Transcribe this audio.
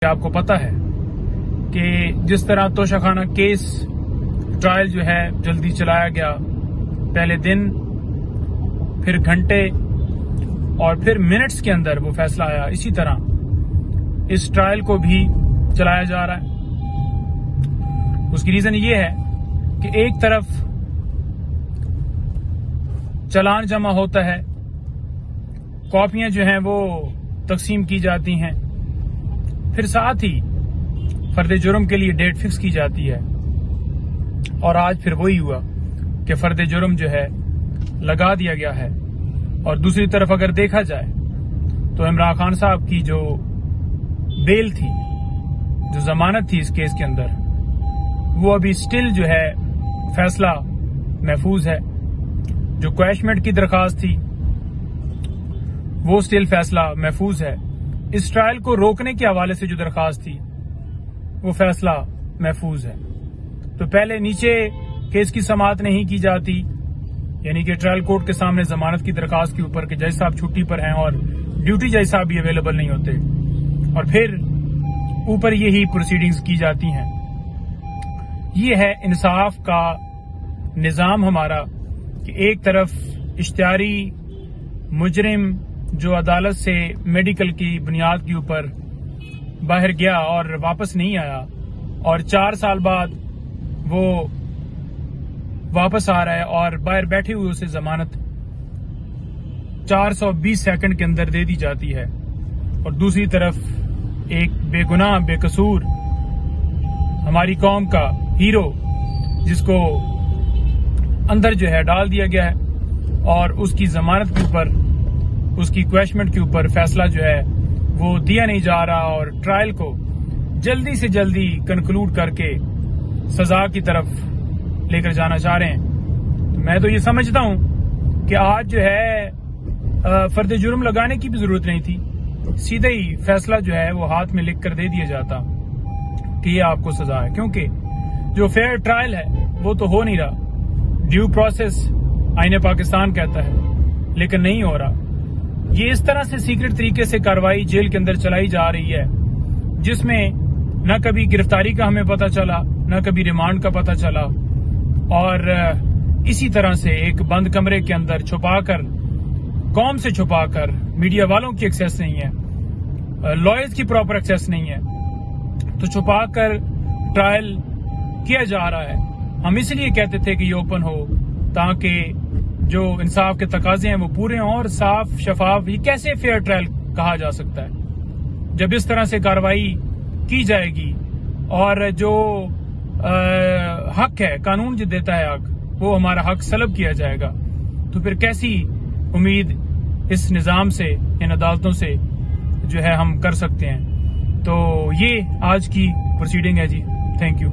आपको पता है कि जिस तरह तोशाखाना केस ट्रायल जो है जल्दी चलाया गया, पहले दिन, फिर घंटे और फिर मिनट्स के अंदर वो फैसला आया, इसी तरह इस ट्रायल को भी चलाया जा रहा है। उसकी रीजन ये है कि एक तरफ चालान जमा होता है, कॉपियां जो हैं वो तकसीम की जाती हैं, फिर साथ ही फर्द जुर्म के लिए डेट फिक्स की जाती है। और आज फिर वही हुआ कि फर्द जुर्म जो है लगा दिया गया है। और दूसरी तरफ अगर देखा जाए तो इमरान खान साहब की जो बेल थी, जो जमानत थी इस केस के अंदर, वो अभी स्टिल जो है फैसला महफूज है। जो क्वैशमेंट की दरखास्त थी वो स्टिल फैसला महफूज है। इस ट्रायल को रोकने के हवाले से जो दरखास्त थी वो फैसला महफूज है। तो पहले नीचे केस की समाअत नहीं की जाती, यानी कि ट्रायल कोर्ट के सामने जमानत की दरखास्त के ऊपर कि जज साहब छुट्टी पर हैं और ड्यूटी जज साहब भी अवेलेबल नहीं होते, और फिर ऊपर यही प्रोसीडिंग्स की जाती हैं। ये है इंसाफ का निजाम हमारा कि एक तरफ इश्तिहारी मुजरिम जो अदालत से मेडिकल की बुनियाद के ऊपर बाहर गया और वापस नहीं आया, और 4 साल बाद वो वापस आ रहा है और बाहर बैठे हुए उसे जमानत 420 सेकंड के अंदर दे दी जाती है। और दूसरी तरफ एक बेगुनाह बेकसूर हमारी कौम का हीरो जिसको अंदर जो है डाल दिया गया है और उसकी जमानत के ऊपर, उसकी क्वैशमेंट के ऊपर फैसला जो है वो दिया नहीं जा रहा, और ट्रायल को जल्दी से जल्दी कंक्लूड करके सजा की तरफ लेकर जाना चाह रहे हैं। तो मैं तो ये समझता हूं कि आज जो है फर्द जुर्म लगाने की भी जरूरत नहीं थी, सीधे ही फैसला जो है वो हाथ में लिख कर दे दिया जाता कि ये आपको सजा है, क्योंकि जो फेयर ट्रायल है वो तो हो नहीं रहा। ड्यू प्रोसेस आईने पाकिस्तान कहता है, लेकिन नहीं हो रहा। ये इस तरह से सीक्रेट तरीके से कार्रवाई जेल के अंदर चलाई जा रही है जिसमें न कभी गिरफ्तारी का हमें पता चला, न कभी रिमांड का पता चला, और इसी तरह से एक बंद कमरे के अंदर छुपाकर, कौम से छुपाकर, मीडिया वालों की एक्सेस नहीं है, लॉयर्स की प्रॉपर एक्सेस नहीं है, तो छुपाकर ट्रायल किया जा रहा है। हम इसलिए कहते थे कि ये ओपन हो ताकि जो इंसाफ के तकाजे हैं वो पूरे हों और साफ शफाफ। ये कैसे फेयर ट्रायल कहा जा सकता है जब इस तरह से कार्रवाई की जाएगी और जो हक है, कानून जो देता है हक, वो हमारा हक सलब किया जाएगा। तो फिर कैसी उम्मीद इस निजाम से, इन अदालतों से जो है हम कर सकते हैं। तो ये आज की प्रोसीडिंग है जी। Thank you.